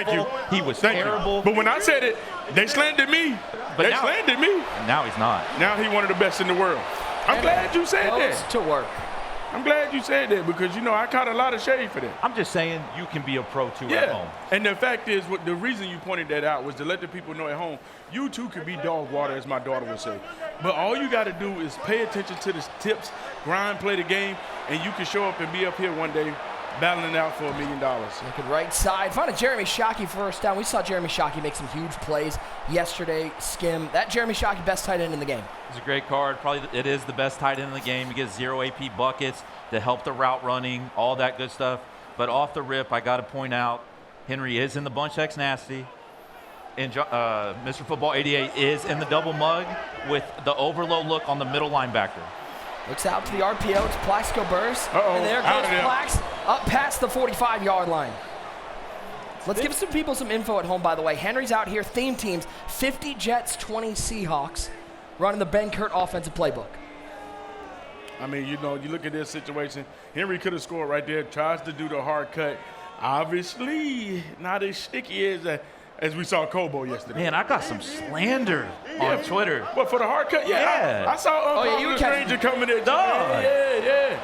awful. He was terrible. But when I said it, they slandered me. They slandered me. And now he's not. Now he's one of the best in the world. I'm glad you said that. To work. I'm glad you said that because, you know, I caught a lot of shade for that. I'm just saying you can be a pro too at home. And the fact is, the reason you pointed that out was to let the people know at home, you too can be dog water, as my daughter would say. But all you got to do is pay attention to the tips, grind, play the game, and you can show up and be up here one day battling out for $1 million. Looking right side, find a Jeremy Shockey first down. We saw Jeremy Shockey make some huge plays yesterday. Skim, that Jeremy Shockey, best tight end in the game. It's a great card. Probably it is the best tight end in the game. He gets 0 AP buckets to help the route running, all that good stuff. But off the rip, I got to point out, Henry is in the bunch X nasty. And MrFootball88 is in the double mug with the overload look on the middle linebacker. Looks out to the RPO. It's Plaxico Burrs. And there goes Plax up past the 45-yard line. Let's give some people some info at home, by the way. Henry's out here. Theme teams, 50 Jets, 20 Seahawks, running the Ben Kurt offensive playbook. I mean, you know, you look at this situation. Henry could have scored right there. Tries to do the hard cut. Obviously, not as sticky as we saw Kobo yesterday. Man, I got some slander on Twitter. What, for the hard cut? Yeah. I saw you stranger coming in. Yeah.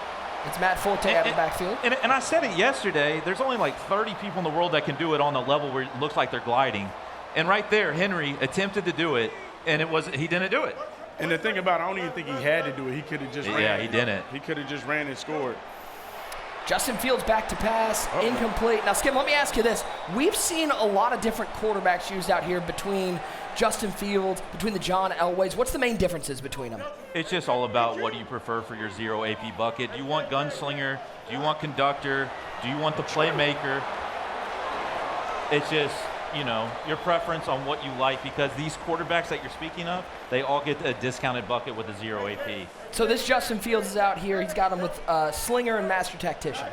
It's Matt Forte out of the backfield. And I said it yesterday. There's only like 30 people in the world that can do it on the level where it looks like they're gliding. And right there, Henry attempted to do it, and he didn't do it. And the thing about it, I don't even think he had to do it. He could have just ran. Yeah, he didn't. He could have just ran and scored. Justin Fields back to pass, incomplete. Now, Skim, let me ask you this. We've seen a lot of different quarterbacks used out here between Justin Fields, between the John Elways. What's the main differences between them? It's just all about what do you prefer for your 0 AP bucket. Do you want gunslinger? Do you want conductor? Do you want the playmaker? It's just, you know, your preference on what you like, because these quarterbacks that you're speaking of, they all get a discounted bucket with a 0 AP. So this Justin Fields is out here. He's got him with Slinger and Master Tactician.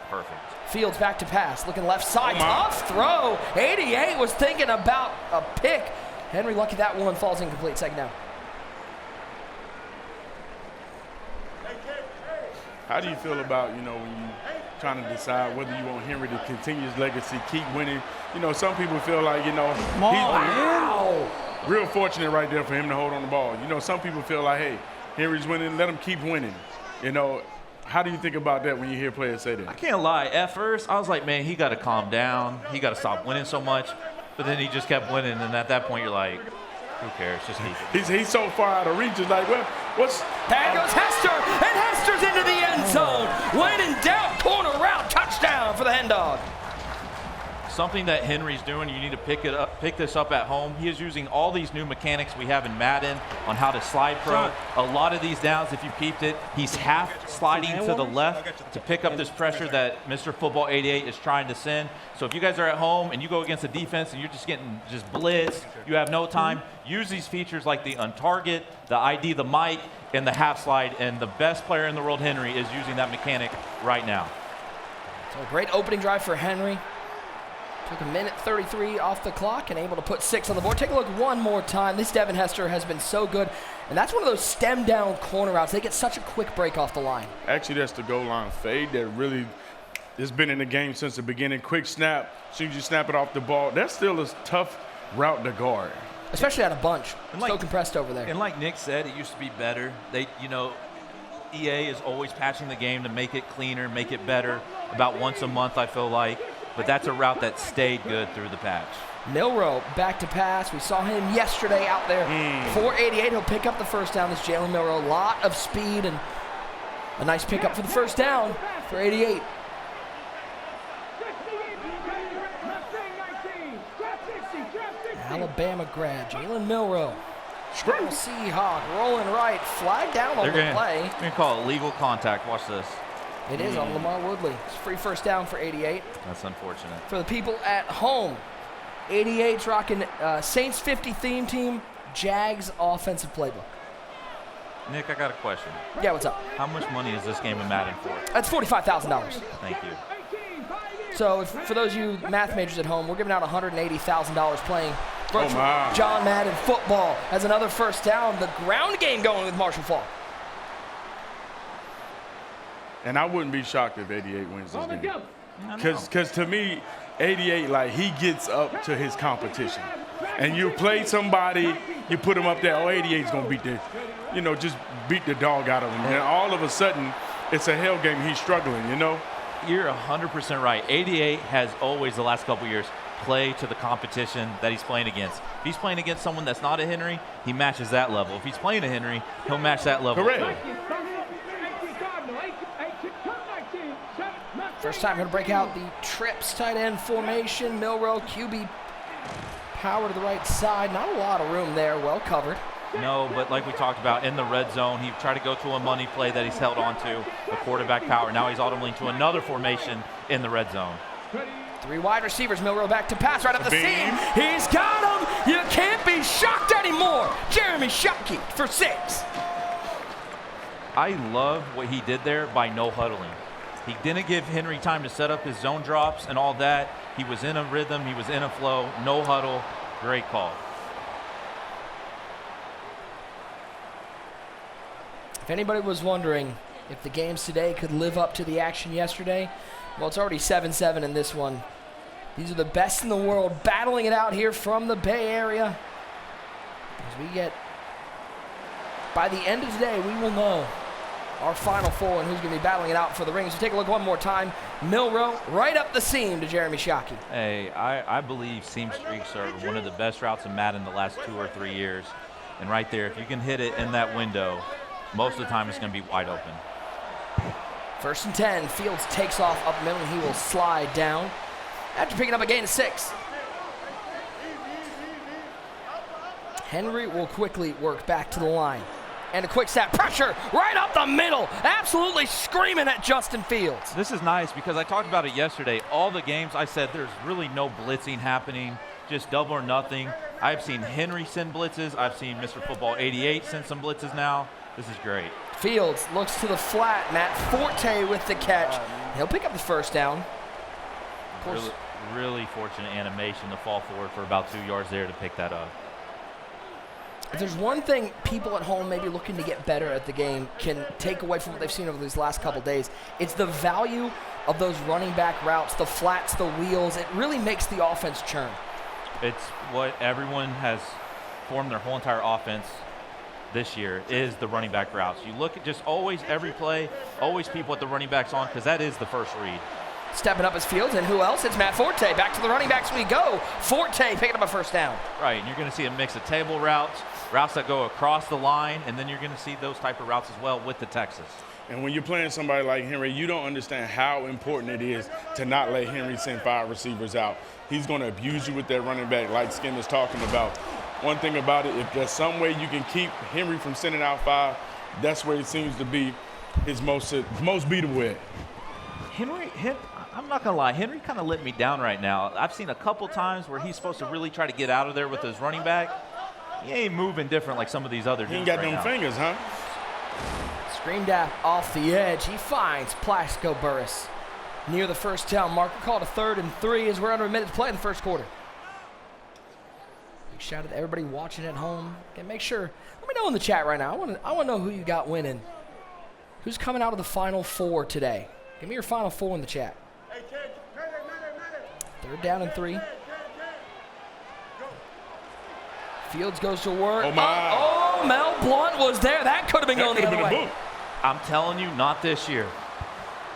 Perfect. Fields back to pass, looking left side. Tough throw. 88 was thinking about a pick. Henry lucky that one falls incomplete. Second down. How do you feel about, you know, when you trying to decide whether you want Henry to continue his legacy, keep winning? You know, some people feel like, you know, he's real fortunate right there for him to hold on the ball. You know, some people feel like, hey, Henry's winning, let him keep winning. You know, how do you think about that when you hear players say that? I can't lie. At first, I was like, man, he got to calm down. He got to stop winning so much. But then he just kept winning, and at that point, you're like, who cares? Just keep it. He's so far out of reach. It's like, well, there goes Hester, and Hester's into the end zone. When in doubt, corner route, touchdown for the Hen Dog. Something that Henry's doing, you need to pick this up at home. He is using all these new mechanics we have in Madden on how to slide pro. A lot of these downs, if you peeped it, he's half sliding to the left to pick up this pressure that MrFootball88 is trying to send. So if you guys are at home and you go against a defense and you're just getting blitzed, you have no time, use these features like the untarget, the ID, the mic, and the half slide. And the best player in the world, Henry, is using that mechanic right now. So a great opening drive for Henry. Took a minute 33 off the clock and able to put 6 on the board. Take a look one more time. This Devin Hester has been so good. And that's one of those stem down corner routes. They get such a quick break off the line. Actually, that's the goal line fade that really has been in the game since the beginning. Quick snap. As soon as you snap it off the ball, that's still a tough route to guard. Especially out of bunch. So compressed over there. And like Nick said, it used to be better. EA is always patching the game to make it cleaner, make it better. About once a month, I feel like. But that's a route that stayed good through the patch. Milroe back to pass. We saw him yesterday out there. 488. He'll pick up the first down. This Jalen Milroe, a lot of speed and a nice pickup for the first down for 88. Alabama grad, Jalen Milroe. Seahawk rolling right, flag down on the play. They're going to call it legal contact. Watch this. It is on Lamar Woodley. It's free first down for 88. That's unfortunate. For the people at home, 88's rocking Saints 50 theme team, Jags offensive playbook. Nick, I got a question. Yeah, what's up? How much money is this game in Madden for? That's $45,000. Thank you. So for those of you math majors at home, we're giving out $180,000 playing John Madden football. As another first down, the ground game going with Marshall Faulk. And I wouldn't be shocked if 88 wins this game. Because to me, 88, like, he gets up to his competition. And you play somebody, you put him up there, oh, 88's going to beat the, you know, just beat the dog out of him. And all of a sudden, it's a hell game. He's struggling, you know? You're 100% right. 88 has always, the last couple years, play to the competition that he's playing against. If he's playing against someone that's not a Henry, he matches that level. If he's playing a Henry, he'll match that level. Correct. First time going to break out the trips tight end formation. Milroe, QB power to the right side. Not a lot of room there. Well covered. No, but like we talked about, in the red zone, he tried to go to a money play that he's held on to, the quarterback power. Now he's ultimately to another formation in the red zone. 3 wide receivers. Milroe back to pass right up the seam. He's got him. You can't be shocked anymore. Jeremy Shockey for 6. I love what he did there by no huddling. He didn't give Henry time to set up his zone drops and all that. He was in a rhythm. He was in a flow. No huddle. Great call. If anybody was wondering if the games today could live up to the action yesterday, well, it's already 7-7 in this one. These are the best in the world battling it out here from the Bay Area. As we get, by the end of today, we will know our final 4 and who's going to be battling it out for the ring. So take a look one more time. Milroe right up the seam to Jeremy Shockey. Hey, I believe seam streaks are one of the best routes in Madden the last 2 or 3 years. And right there, if you can hit it in that window, most of the time it's going to be wide open. 1st and 10. Fields takes off up middle, and he will slide down after picking up a gain of 6. Henry will quickly work back to the line. And a quick snap, pressure right up the middle, absolutely screaming at Justin Fields. This is nice because I talked about it yesterday. All the games I said there's really no blitzing happening, just double or nothing. I've seen Henry send blitzes. I've seen MrFootball88 send some blitzes now. This is great. Fields looks to the flat. Matt Forte with the catch. He'll pick up the 1st down. Really fortunate animation to fall forward for about 2 yards there to pick that up. If there's one thing people at home maybe looking to get better at the game can take away from what they've seen over these last couple days, it's the value of those running back routes, the flats, the wheels. It really makes the offense churn. It's what everyone has formed their whole entire offense this year is the running back routes. You look at just always every play, always people at the running backs on because that is the first read. Stepping up his Fields, and who else? It's Matt Forte. Back to the running backs we go. Forte picking up a 1st down. Right, and you're going to see a mix of table routes, routes that go across the line, and then you're going to see those type of routes as well with the Texas. And when you're playing somebody like Henry, you don't understand how important it is to not let Henry send 5 receivers out. He's going to abuse you with that running back like Skim is talking about. One thing about it, if there's some way you can keep Henry from sending out 5, that's where it seems to be his most beatable at. Henry, I'm not going to lie, Henry kind of let me down right now. I've seen a couple times where he's supposed to really try to get out of there with his running back. He ain't moving different like some of these other dudes. He ain't got right them now. fingers, huh? Screamed at off the edge. He finds Plaxico Burris near the 1st down marker. Called a 3rd and 3 as we're under a minute to play in the 1st quarter. Big shout out to everybody watching at home. Okay, make sure, let me know in the chat right now. I want to know who you got winning. Who's coming out of the Final 4 today? Give me your Final 4 in the chat. 3rd down and 3. Fields goes to work. Oh, my. Oh, Mel Blunt was there. That could have been going the other way. I'm telling you, not this year.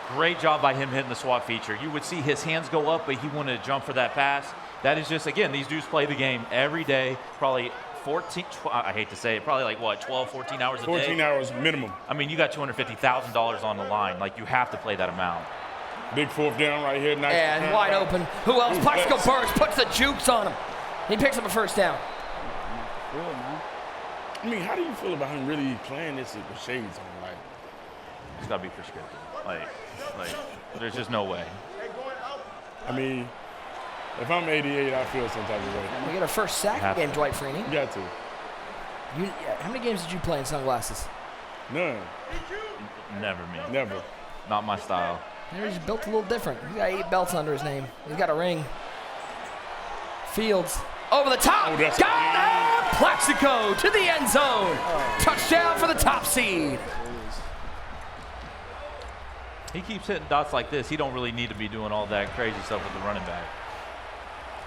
Great job by him hitting the swap feature. You would see his hands go up, but he wanted to jump for that pass. That is just, again, these dudes play the game every day, probably 14, I hate to say it, probably like what, 12, 14 hours a day? 14 hours minimum. I mean, you got $250,000 on the line. Like, you have to play that amount. Big 4th down right here. Nice and wide open. Who else? Plaxico Burris puts the jukes on him. He picks up a 1st down. I mean, how do you feel about him really playing this with shades on? Like, it's got to be prescriptive. Like, there's just no way. I mean, if I'm 88, I feel some type of way. We get our 1st sack game, Dwight Freeney. You got to. How many games did you play in sunglasses? None. Never me. Never. Not my style. He's built a little different. He's got 8 belts under his name. He's got a ring. Fields over the top. Oh, that's got it! Plaxico to the end zone. Touchdown for the top seed. He keeps hitting dots like this. He don't really need to be doing all that crazy stuff with the running back.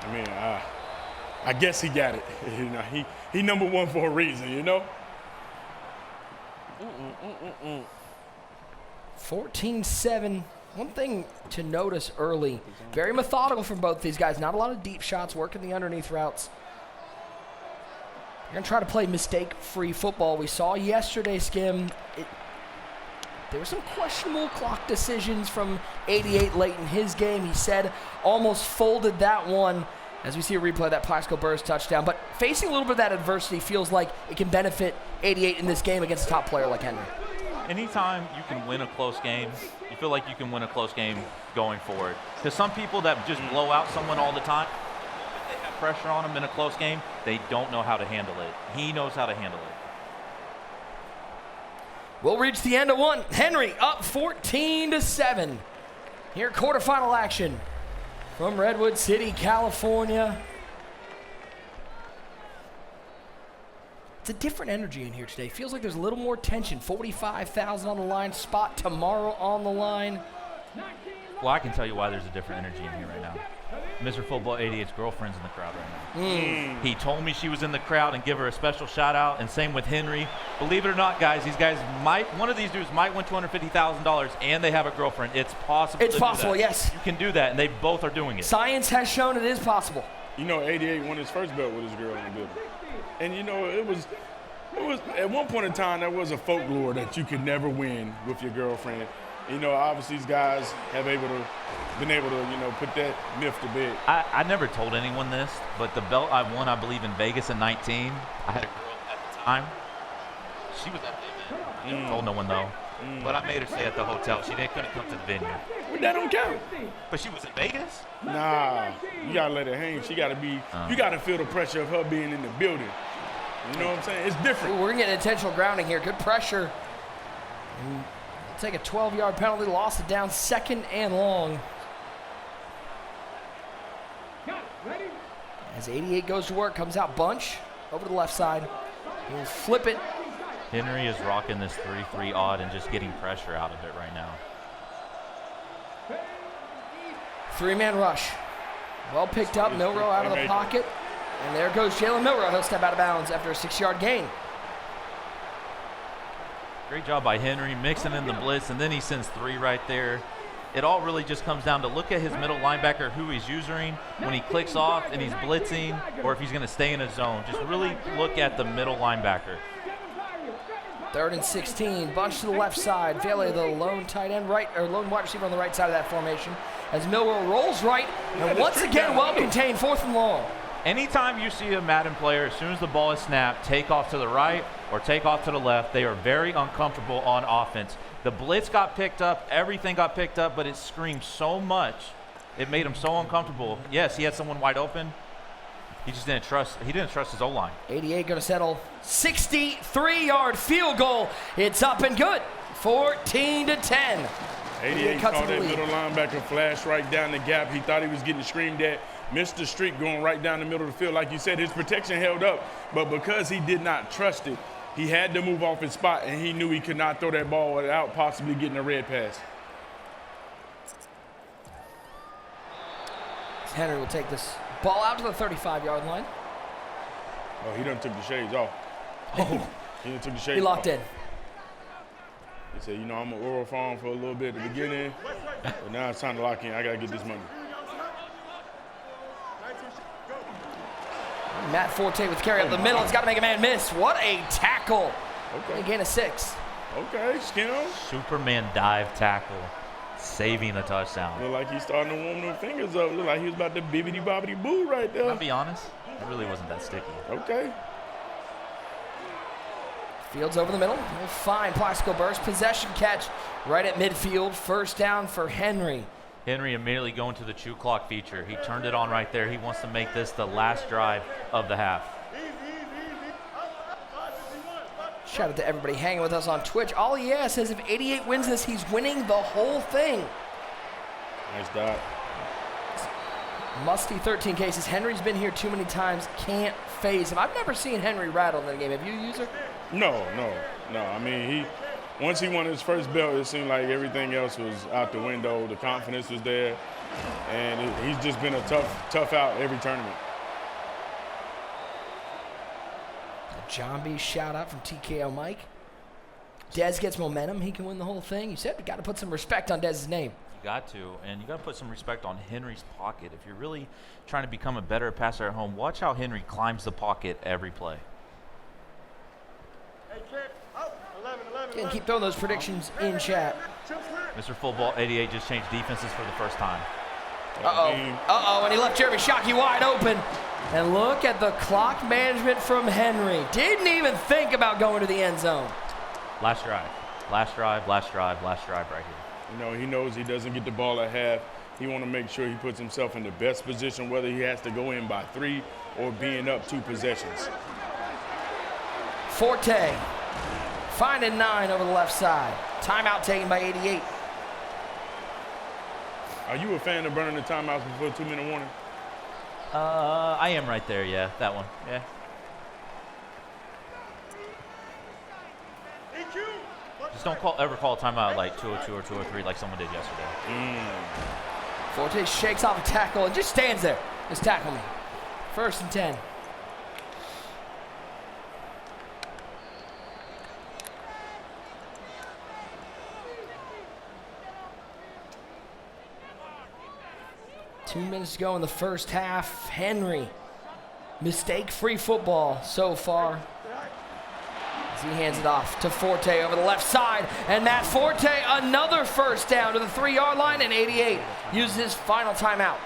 I mean, I guess he got it. You know, he number one for a reason, you know? 14-7. One thing to notice early, very methodical from both these guys. Not a lot of deep shots, working the underneath routes. You're going to try to play mistake-free football. We saw yesterday, Skim, there were some questionable clock decisions from 88 late in his game. He said almost folded that one as we see a replay of that Plaxico Burress touchdown. But facing a little bit of that adversity feels like it can benefit 88 in this game against a top player like Henry. Anytime you can win a close game, you feel like you can win a close game going forward. Because some people that just blow out someone all the time, if they have pressure on them in a close game, they don't know how to handle it. He knows how to handle it. We'll reach the end of one. Henry up 14-7. Here, quarterfinal action from Redwood City, California. It's a different energy in here today. Feels like there's a little more tension. 45,000 on the line. Spot tomorrow on the line. Well, I can tell you why there's a different energy in here right now. MrFootball88's girlfriend's in the crowd right now. He told me she was in the crowd and give her a special shout out, and same with Henry. Believe it or not, guys, these guys one of these dudes might win $250,000 and they have a girlfriend. It's possible. It's possible, yes. You can do that, and they both are doing it. Science has shown it is possible. You know, 88 won his first belt with his girl in the building. And, you know, it was at one point in time, there was a folklore that you could never win with your girlfriend. You know, obviously these guys have been able to, you know, put that myth to bed. I never told anyone this, but the belt I won, I believe, in Vegas in 19, I had a girl at the time. She was at the event. I never told no one, though. But I made her stay at the hotel. She couldn't come to the venue. Well, that don't count. But she was in Vegas? Nah, you got to let her hang. She got to be, you got to feel the pressure of her being in the building. You know what I'm saying? It's different. Ooh, we're getting intentional grounding here. Good pressure. And take a 12-yard penalty, lost it down, 2nd and long. As 88 goes to work, comes out bunch over the left side. He'll flip it. Henry is rocking this 3-3 odd and just getting pressure out of it right now. 3-man rush. Well picked up, Milrow out of the pocket. And there goes Jalen Milrow. He'll step out of bounds after a 6-yard gain. Great job by Henry, mixing in the blitz, and then he sends 3 right there. It all really just comes down to look at his middle linebacker, who he's using when he clicks off and he's blitzing, or if he's going to stay in his zone. Just really look at the middle linebacker. 3rd and 16, bunch to the left side. Vele, the lone tight end, lone wide receiver on the right side of that formation. As Milrow rolls right, and once again, well contained, 4th and long. Anytime you see a Madden player, as soon as the ball is snapped, take off to the right or take off to the left, they are very uncomfortable on offense. The blitz got picked up, everything got picked up, but it screamed so much, it made him so uncomfortable. Yes, he had someone wide open. He just didn't trust his O-line. 88 going to settle. 63-yard field goal. It's up and good. 14-10. 88 saw that middle linebacker flash right down the gap. He thought he was getting screamed at. Missed the streak going right down the middle of the field. Like you said, his protection held up. But because he did not trust it, he had to move off his spot, and he knew he could not throw that ball without possibly getting a red pass. Henry will take this ball out to the 35-yard line. Oh, he done took the shades off. Oh. He done took the shades off. He locked in. He said, you know, I'm an oral farm for a little bit at the beginning, but now it's time to lock in. I got to get this money. Matt Forte with carry up the middle. He's got to make a man miss. What a tackle. Okay. Again, a 6. Okay, Skim. Superman dive tackle, saving a touchdown. Look like he's starting to warm them fingers up. Look like he was about to bibbity-bobbity-boo right there. I'll be honest, it really wasn't that sticky. Okay. Fields over the middle. He'll find Plaxico Burress. Possession catch right at midfield. 1st down for Henry. Henry immediately going to the chew clock feature. He turned it on right there. He wants to make this the last drive of the half. Shout out to everybody hanging with us on Twitch. All he asks says if 88 wins this, he's winning the whole thing. Nice dot. Musty 13 cases. Henry's been here too many times. Can't phase him. I've never seen Henry rattle in the game. Have you, user? No. I mean, once he won his first belt, it seemed like everything else was out the window. The confidence was there, and he's just been a tough out every tournament. A John B. shout out from TKO Mike. Dez gets momentum. He can win the whole thing. You said we got to put some respect on Dez's name. You got to, and you got to put some respect on Henry's pocket. If you're really trying to become a better passer at home, watch how Henry climbs the pocket every play. Again, keep throwing those predictions in chat. MrFootball88 just changed defenses for the first time. And he left Jeremy Shockey wide open. And look at the clock management from Henry. Didn't even think about going to the end zone. Last drive right here. You know, he knows he doesn't get the ball at half. He want to make sure he puts himself in the best position, whether he has to go in by 3 or being up 2 possessions. Forte, finding 9 over the left side. Timeout taken by 88. Are you a fan of burning the timeouts before a 2-minute warning? I am right there, yeah, that one, yeah. Just don't ever call a timeout like 202 or 203 like someone did yesterday. Forte shakes off a tackle and just stands there. Just tackle me. 1st and 10. Two minutes to go in the first half. Henry, mistake-free football so far. As he hands it off to Forte over the left side. And Matt Forte, another first down to the 3-yard line, and 88 uses his final timeout.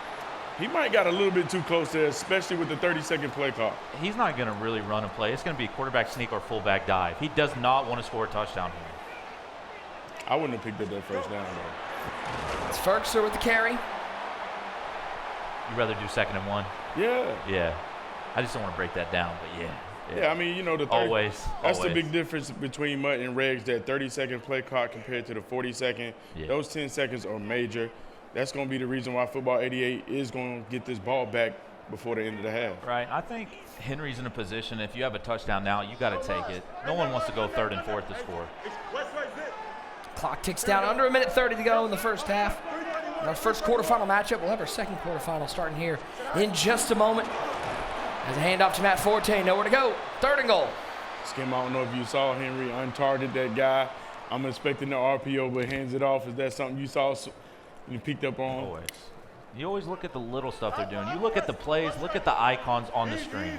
He might got a little bit too close there, especially with the 30-second play clock. He's not going to really run a play. It's going to be a quarterback sneak or fullback dive. He does not want to score a touchdown here. I wouldn't have picked up that first down, though. It's Ferguson with the carry. You'd rather do 2nd and 1? Yeah. Yeah. I just don't want to break that down, but yeah. Yeah, I mean, you know, that's the big difference between Mutt and Regs, that 30-second play clock compared to the 40-second. Yeah. Those 10 seconds are major. That's going to be the reason why Football 88 is going to get this ball back before the end of the half. Right. I think Henry's in a position, if you have a touchdown now, you got to take it. No one wants to go 3rd and 4th to score. Clock ticks down, under 1:30 to go in the first half. In our first quarterfinal matchup, we'll have our second quarterfinal starting here in just a moment. As a handoff to Matt Forte, nowhere to go. 3rd and goal. Skim, I don't know if you saw Henry untargeted that guy. I'm expecting the RPO, but hands it off. Is that something you saw you picked up on? Always. You always look at the little stuff they're doing. You look at the plays, look at the icons on the screen.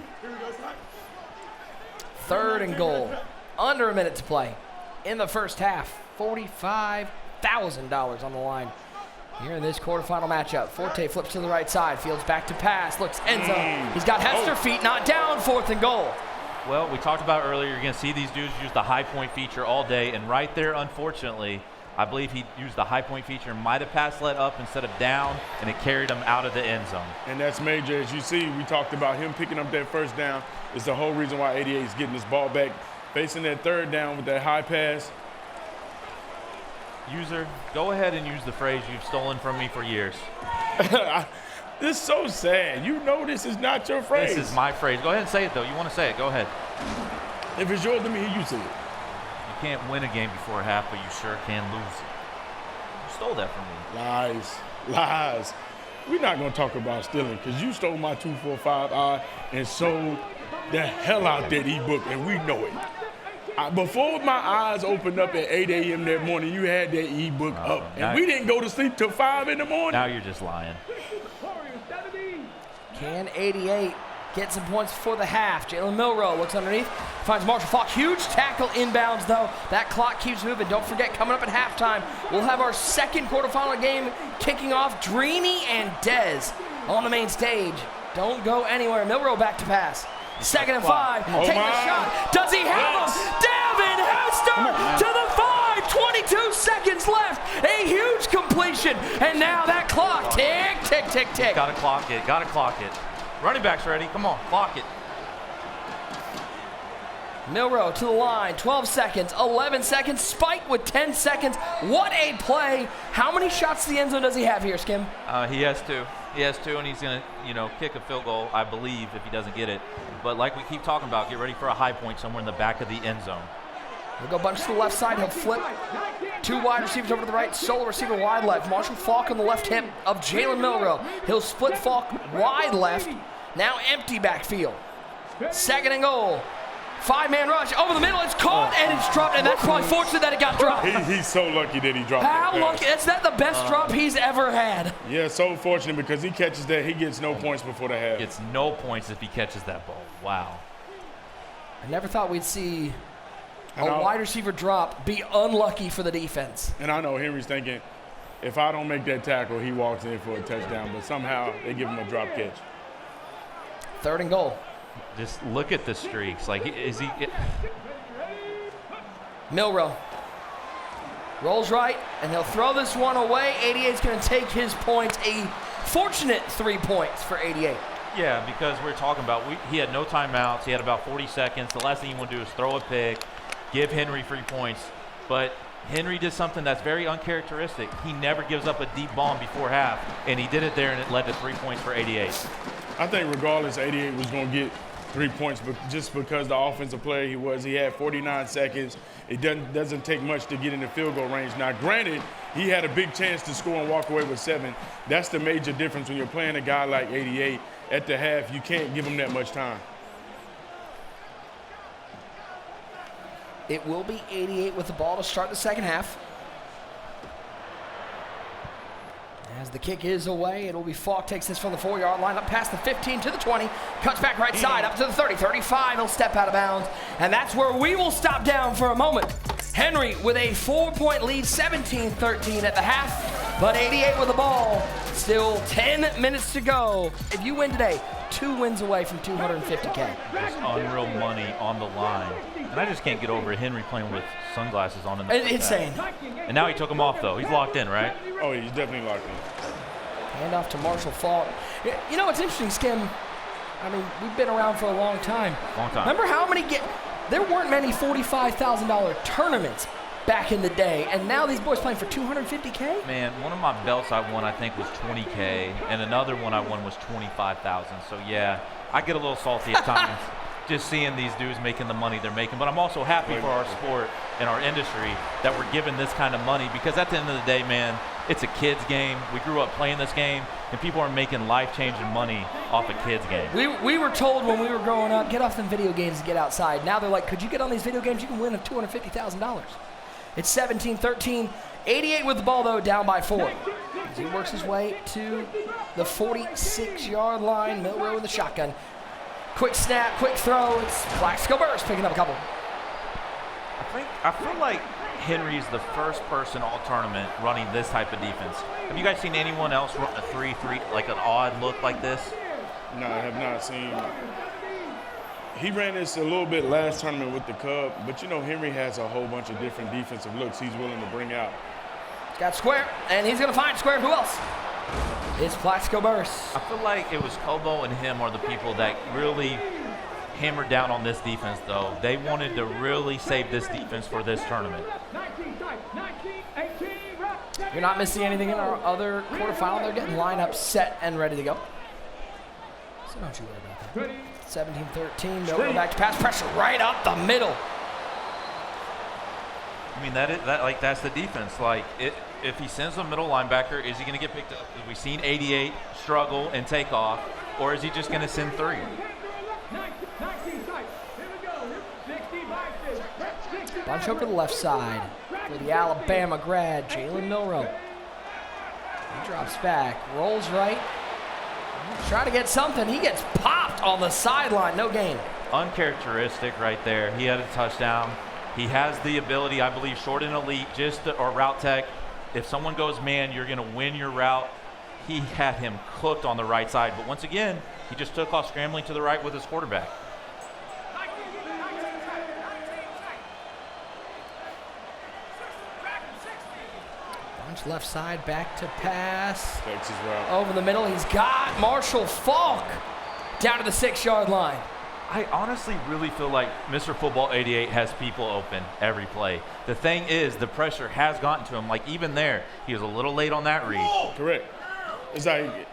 3rd and goal. Under a minute to play in the first half. $45,000 on the line. Here in this quarterfinal matchup, Forte flips to the right side, fields back to pass, looks end zone. He's got Hester feet, not down, 4th and goal. Well, we talked about earlier, you're going to see these dudes use the high point feature all day, and right there, unfortunately, I believe he used the high point feature, might have passed let up instead of down, and it carried him out of the end zone. And that's major. As you see, we talked about him picking up that first down. It's the whole reason why 88 is getting his ball back. Facing that 3rd down with that high pass. User, go ahead and use the phrase you've stolen from me for years. This is so sad. You know this is not your phrase. This is my phrase. Go ahead and say it, though. You want to say it. Go ahead. If it's yours, let me hear you say it. You can't win a game before half, but you sure can lose it. You stole that from me. Lies. We're not going to talk about stealing because you stole my 245i and sold the hell out that ebook, and we know it. Before my eyes opened up at 8 a.m. that morning, you had that ebook up, and we didn't go to sleep till 5 in the morning. Now you're just lying. Can 88 get some points before the half? Jalen Milrow looks underneath, finds Marshall Falk. Huge tackle inbounds, though. That clock keeps moving. Don't forget, coming up at halftime, we'll have our second quarterfinal game kicking off. Dreamy and Dez on the main stage. Don't go anywhere. Milrow back to pass. 2nd and 5. Take the shot. Does he have him? Devin Hester to the 5. 22 seconds left. A huge completion. And now that clock. Tick, tick, tick, tick. Gotta clock it. Gotta clock it. Running back's ready. Come on. Clock it. Milrow to the line. 12 seconds. 11 seconds. Spike with 10 seconds. What a play. How many shots to the end zone does he have here, Skim? He has 2. He has 2, and he's going to, kick a field goal, I believe, if he doesn't get it. But like we keep talking about, get ready for a high point somewhere in the back of the end zone. He'll go bunch to the left side. He'll flip 2 wide receivers over to the right. Solo receiver wide left. Marshall Faulk on the left hip of Jalen Milrow. He'll split Faulk wide left. Now empty backfield. 2nd and goal. 5-man rush over the middle. It's caught and it's dropped, and that's probably fortunate that it got dropped. He's so lucky that he dropped it. How lucky? Is that the best drop he's ever had? Yeah, so fortunate because he catches that. He gets no points before the half. Gets no points if he catches that ball. Wow. I never thought we'd see a wide receiver drop be unlucky for the defense. And I know Henry's thinking, if I don't make that tackle, he walks in for a touchdown. But somehow they give him a drop catch. 3rd and goal. Just look at the streaks. Like, is he? Milrow rolls right, and he'll throw this one away. 88's going to take his points. A fortunate 3 points for 88. Yeah, because we're talking about he had no timeouts. He had about 40 seconds. The last thing you want to do is throw a pick, give Henry 3 points. But Henry did something that's very uncharacteristic. He never gives up a deep bomb before half, and he did it there, and it led to 3 points for 88. I think regardless, 88 was going to get 3 points, but just because the offensive player he was, he had 49 seconds. It doesn't take much to get in the field goal range. Now, granted, he had a big chance to score and walk away with 7. That's the major difference when you're playing a guy like 88. At the half, you can't give him that much time. It will be 88 with the ball to start the 2nd half. As the kick is away, it'll be Faulk takes this from the 4-yard line, up past the 15 to the 20, cuts back right side, up to the 30, 35, he'll step out of bounds, and that's where we will stop down for a moment. Henry with a 4-point lead, 17-13 at the half, but 88 with the ball, still 10 minutes to go. If you win today, 2 wins away from $250K. Just unreal money on the line. And I just can't get over Henry playing with sunglasses on in the insane. And now he took them off, though. He's locked in, right? Oh, he's definitely locked in. Hand off to Marshall Faulk. You know what's interesting, Skim? I mean, we've been around for a long time. Long time. Remember how many there weren't many $45,000 tournaments back in the day, and now these boys playing for $250K? Man, one of my belts I won, I think, was $20K, and another one I won was $25,000. So, yeah, I get a little salty at times just seeing these dudes making the money they're making. But I'm also happy for our sport and our industry that we're given this kind of money, because at the end of the day, man, it's a kid's game. We grew up playing this game, and people are making life-changing money off a kid's game. We were told when we were growing up, get off them video games and get outside. Now they're like, could you get on these video games? You can win $250,000. It's 17-13. 88 with the ball, though, down by 4. As he works his way to the 46-yard line. Milrow with the shotgun. Quick snap, quick throw. It's Plaxico Burst picking up a couple. I feel like Henry's the first person all tournament running this type of defense. Have you guys seen anyone else run a 3-3, like an odd look like this? No, I have not seen. He ran this a little bit last tournament with the Cub, but you know Henry has a whole bunch of different defensive looks he's willing to bring out. He's got Square, and he's going to find Square. Who else? It's Plaxico Burst. I feel like it was Kobo and him are the people that really hammered down on this defense, though. They wanted to really save this defense for this tournament. You're not missing anything in our other quarterfinal. They're getting lineup set and ready to go. So don't you worry about that. 17-13. No, back to pass pressure right up the middle. I mean, that's the defense. Like, if he sends a middle linebacker, is he going to get picked up? We've seen 88 struggle and take off, or is he just going to send 3? Bunch over to the left side for the Alabama grad, Jalen Milrow. He drops back, rolls right. Try to get something. He gets popped on the sideline. No gain. Uncharacteristic right there. He had a touchdown. He has the ability, I believe, short and elite, or route tech. If someone goes man, you're going to win your route. He had him cooked on the right side. But once again, he just took off scrambling to the right with his quarterback. Bunch left side, back to pass. Takes his route. Over the middle, he's got Marshall Faulk down to the 6-yard line. I honestly really feel like MrFootball88 has people open every play. The thing is, the pressure has gotten to him. Like, even there, he was a little late on that read. Correct. It's like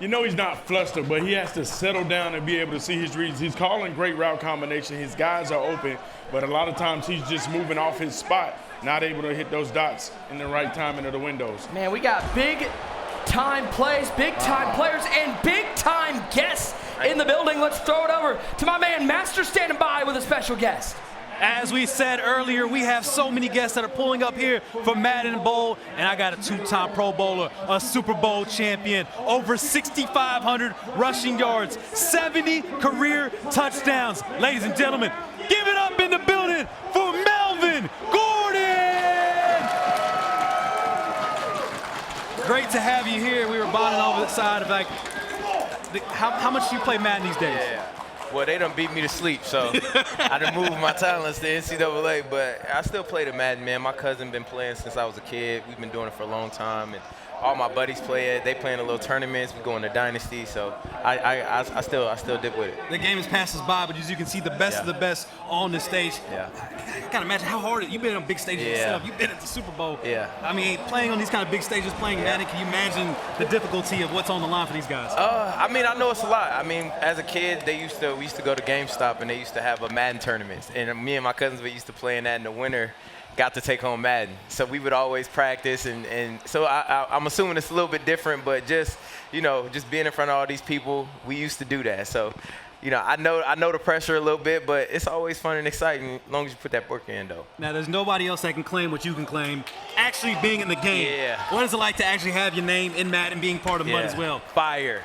you know he's not flustered, but he has to settle down and be able to see his reads. He's calling great route combination. His guys are open, but a lot of times he's just moving off his spot, not able to hit those dots in the right timing of the windows. Man, we got big-time plays, big-time players, and big-time guests in the building. Let's throw it over to my man Master standing by with a special guest. As we said earlier, we have so many guests that are pulling up here for Madden Bowl, and I got a two-time Pro Bowler, a Super Bowl champion, over 6,500 rushing yards, 70 career touchdowns. Ladies and gentlemen, give it up in the building for Melvin Gordon! Great to have you here. We were bonding over the side of like, how much do you play Madden these days? Yeah. Well, they done beat me to sleep, so I done moved my talents to NCAA, but I still play the Madden, man. My cousin been playing since I was a kid. We've been doing it for a long time, and all my buddies play it. They play in the little tournaments. We go in the Dynasty, so I still dip with it. The game has passed us by, but as you can see, the best of the best on the stage. Yeah. I gotta imagine how hard you've been on big stages yourself. You've been at the Super Bowl. Yeah. I mean, playing on these kind of big stages, playing Madden, can you imagine the difficulty of what's on the line for these guys? I mean, I know it's a lot. I mean, as a kid, we used to go to GameStop, and they used to have a Madden tournament. And me and my cousins, we used to play in that in the winter. Got to take home Madden. So we would always practice, and so I'm assuming it's a little bit different, but just, you know, just being in front of all these people, we used to do that. So, you know, I know the pressure a little bit, but it's always fun and exciting as long as you put that work in, though. Now, there's nobody else that can claim what you can claim, actually being in the game. Yeah. What is it like to actually have your name in Madden, being part of MUD as well? Fire.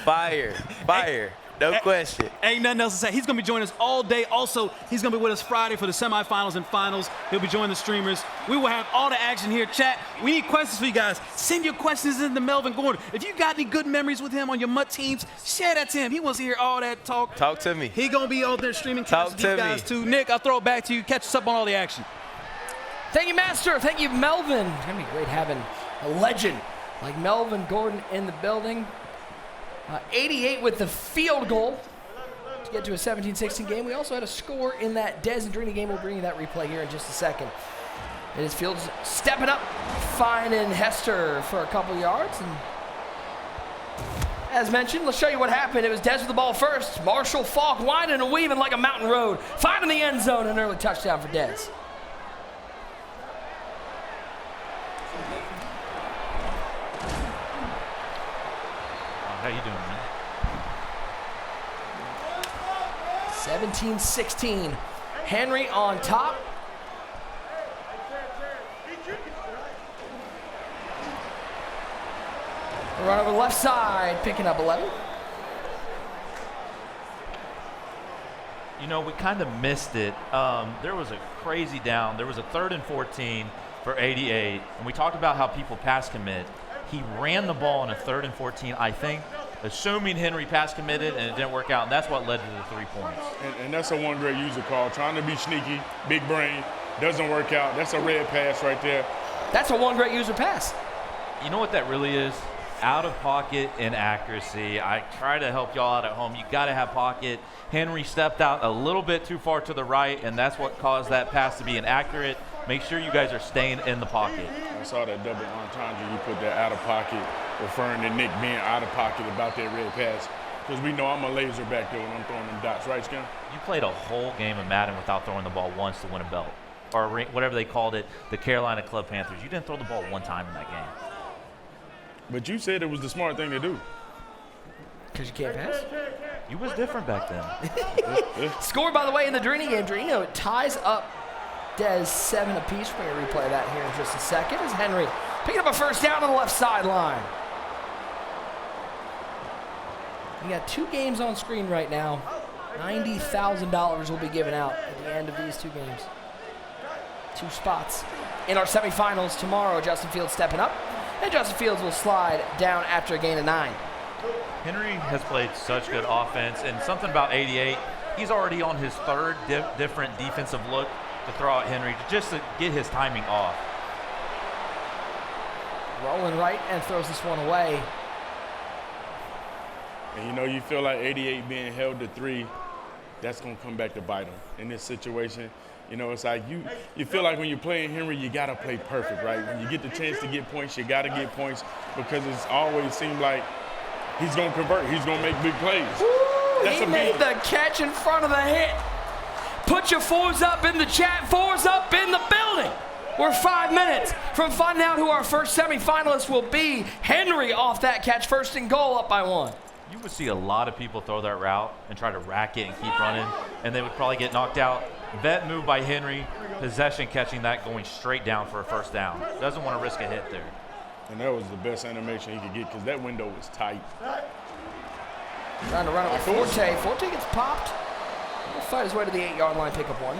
Fire. No question. Ain't nothing else to say. He's going to be joining us all day. Also, he's going to be with us Friday for the semifinals and finals. He'll be joining the streamers. We will have all the action here. Chat, we need questions for you guys. Send your questions in to Melvin Gordon. If you got any good memories with him on your MUT teams, share that to him. He wants to hear all that talk. Talk to me. He going to be out there streaming Talk to these guys me. too. Nick, I'll throw it back to you. Catch us up on all the action. Thank you, Master. Thank you, Melvin. It's going to be great having a legend like Melvin Gordon in the building. 88 with the field goal to get to a 17-16 game. We also had a score in that Dez and Drini game. We'll bring you that replay here in just a second. It is Fields stepping up, finding Hester for a couple yards. And as mentioned, let's show you what happened. It was Dez with the ball first. Marshall Falk winding and weaving like a mountain road, finding the end zone, an early touchdown for Dez. How you doing, man? 17-16. Henry on top. Run over the left side, picking up 11. You know, we kind of missed it. There was a crazy down. There was a 3rd and 14 for 88, and we talked about how people pass commit. He ran the ball on a 3rd and 14, I think, assuming Henry pass committed, and it didn't work out, and that's what led to the 3 points. And that's a one great user call. Trying to be sneaky, big brain, doesn't work out. That's a red pass right there. That's a one great user pass. You know what that really is? Out of pocket inaccuracy. I try to help y'all out at home. You got to have pocket. Henry stepped out a little bit too far to the right, and that's what caused that pass to be inaccurate. Make sure you guys are staying in the pocket. I saw that double entendre. You put that out of pocket, referring to Nick being out of pocket about that red pass. Because we know I'm a laser back there when I'm throwing them dots, right, Skin? You played a whole game of Madden without throwing the ball once to win a belt, or whatever they called it, the Carolina Club Panthers. You didn't throw the ball one time in that game. But you said it was the smart thing to do. Because you can't pass? You was different back then. Score, by the way, in the Drini game. Drini ties up Dez 7 apiece. We're going to replay that here in just a second as Henry picking up a first down on the left sideline. We got 2 games on screen right now. $90,000 will be given out at the end of these 2 games. 2 spots in our semifinals tomorrow. Justin Fields stepping up, and Justin Fields will slide down after a gain of 9. Henry has played such good offense, and something about 88, he's already on his 3rd different defensive look to throw at Henry just to get his timing off. Rolling right and throws this one away. And you know, you feel like 88 being held to 3, that's going to come back to bite him in this situation. You know, it's like you feel like when you're playing Henry, you got to play perfect, right? When you get the chance to get points, you got to get points because it's always seemed like he's going to convert. He's going to make big plays. Ooh, he made the catch in front of the hit. Put your fours up in the chat, fours up in the building. We're 5 minutes from finding out who our first semifinalist will be. Henry off that catch, 1st and goal, up by 1. You would see a lot of people throw that route and try to rack it and keep running, and they would probably get knocked out. Vet move by Henry, possession catching that, going straight down for a 1st down. Doesn't want to risk a hit there. And that was the best animation he could get because that window was tight. Trying to run it with Forte. Forte gets popped. He'll fight his way to the 8-yard line, pick up 1.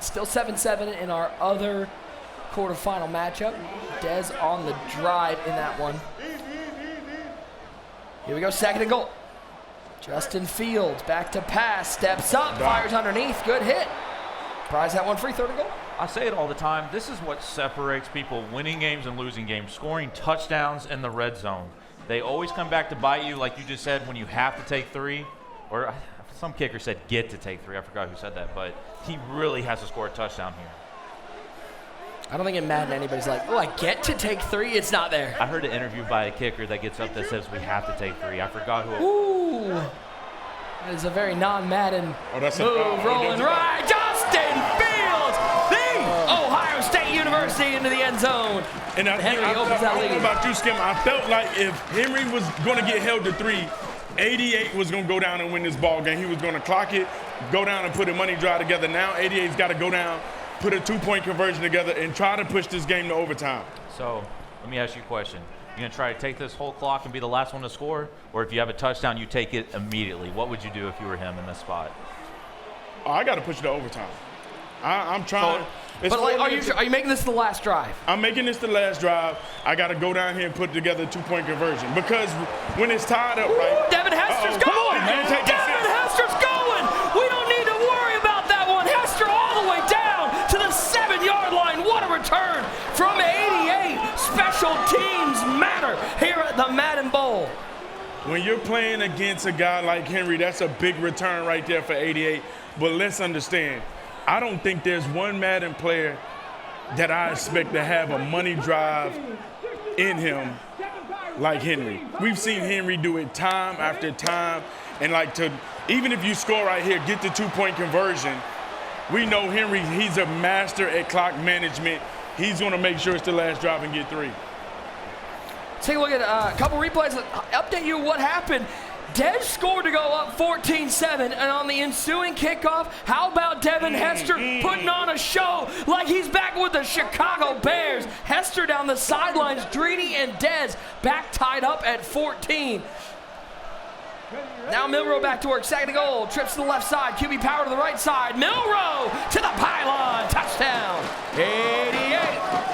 Still 7-7 in our other quarterfinal matchup. Dez on the drive in that one. Here we go, 2nd and goal. Justin Fields back to pass, steps up, fires underneath, good hit. Prize that one free, 3rd and goal. I say it all the time. This is what separates people winning games and losing games, scoring touchdowns in the red zone. They always come back to bite you, like you just said, when you have to take 3. Or some kicker said get to take 3. I forgot who said that, but he really has to score a touchdown here. I don't think in Madden anybody's like, oh, I get to take 3. It's not there. I heard an interview by a kicker that gets up that says we have to take 3. I forgot who. Ooh. That is a very non-Madden move. Rolling right. Justin Fields, the Ohio State University into the end zone. And Henry opens that lead. I don't know about you, Skim. I felt like if Henry was going to get held to 3, 88 was going to go down and win this ball game. He was going to clock it, go down and put a money drive together. Now 88's got to go down, put a 2-point conversion together, and try to push this game to overtime. So let me ask you a question. You going to try to take this whole clock and be the last one to score? Or if you have a touchdown, you take it immediately? What would you do if you were him in this spot? Oh, I got to push it to overtime. I'm trying. But like, are you making this the last drive? I'm making this the last drive. I got to go down here and put together a 2-point conversion because when it's tied up, right? Devin Hester's going. Devin Hester's going. We don't need to worry about that one. Hester all the way down to the 7-yard line. What a return from 88. Special teams matter here at the Madden Bowl. When you're playing against a guy like Henry, that's a big return right there for 88. But let's understand, I don't think there's one Madden player that I expect to have a money drive in him like Henry. We've seen Henry do it time after time. And even if you score right here, get the 2-point conversion, we know Henry, he's a master at clock management. He's going to make sure it's the last drive and get 3. Take a look at a couple replays. Update you what happened. Dez scored to go up 14-7, and on the ensuing kickoff, how about Devin Hester putting on a show like he's back with the Chicago Bears? Hester down the sidelines, Dreedy and Dez back tied up at 14. Now Milrow back to work, 2nd and goal, trips to the left side, QB power to the right side, Milrow to the pylon, touchdown, 88.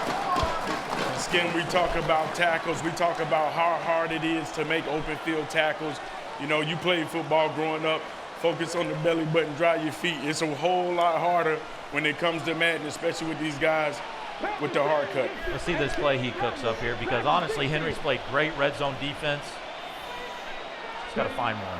Skin, we talk about tackles, we talk about how hard it is to make open field tackles. You know, you played football growing up, focus on the belly button, drive your feet. It's a whole lot harder when it comes to Madden, especially with these guys with the hard cut. Let's see this play he cooks up here because honestly, Henry's played great red zone defense. He's got to find more.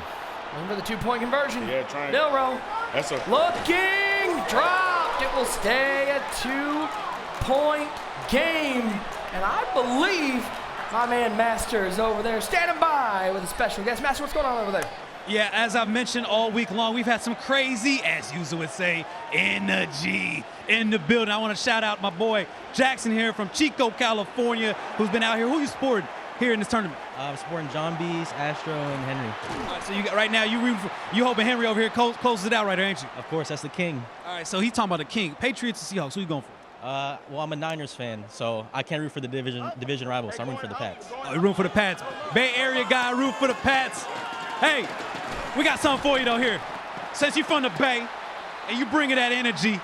Remember the 2-point conversion. Yeah, trying. Milrow. That's a looking, dropped. It will stay a 2-point game. And I believe my man Master is over there standing by with a special guest. Master, what's going on over there? Yeah, as I've mentioned all week long, we've had some crazy, as usual would say, energy in the building. I want to shout out my boy Jackson here from Chico, California, who's been out here. Who you supporting here in this tournament? I'm supporting John Bees, Astro, and Henry. All right, so you got right now you hoping Henry over here closes it out right there, ain't you? Of course, that's the king. All right, so he's talking about the king. Patriots and Seahawks. Who you going for? Well, I'm a Niners fan, so I can't root for the division rivals, so I'm rooting for the Pats. Oh, you're rooting for the Pats. Bay Area guy, root for the Pats. Hey, we got something for you, though, here. Since you're from the Bay and you bringing that energy,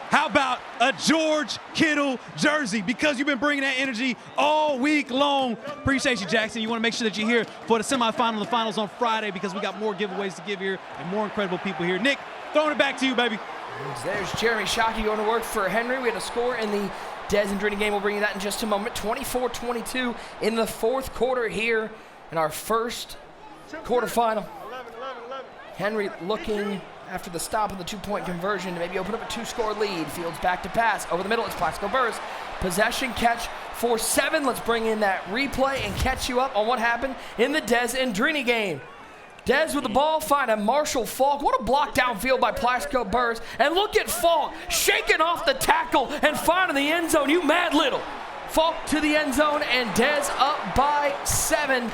how about a George Kittle jersey? Because you've been bringing that energy all week long. Appreciate you, Jackson. You want to make sure that you're here for the semifinal and the finals on Friday because we got more giveaways to give here and more incredible people here. Nick, throwing it back to you, baby. There's Jeremy Shockey going to work for Henry. We had a score in the Dez and Dreedy game. We'll bring you that in just a moment. 24-22 in the 4th quarter here in our first quarterfinal. Henry looking after the stop of the 2-point conversion to maybe open up a 2-score lead. Fields back to pass. Over the middle, it's Plaxico Burress. Possession catch for 7. Let's bring in that replay and catch you up on what happened in the Dez and Drini game. Dez with the ball, find a Marshall Falk. What a block downfield by Plaxico Burress. And look at Falk shaking off the tackle and finding the end zone. You mad little. Falk to the end zone, and Dez up by 7.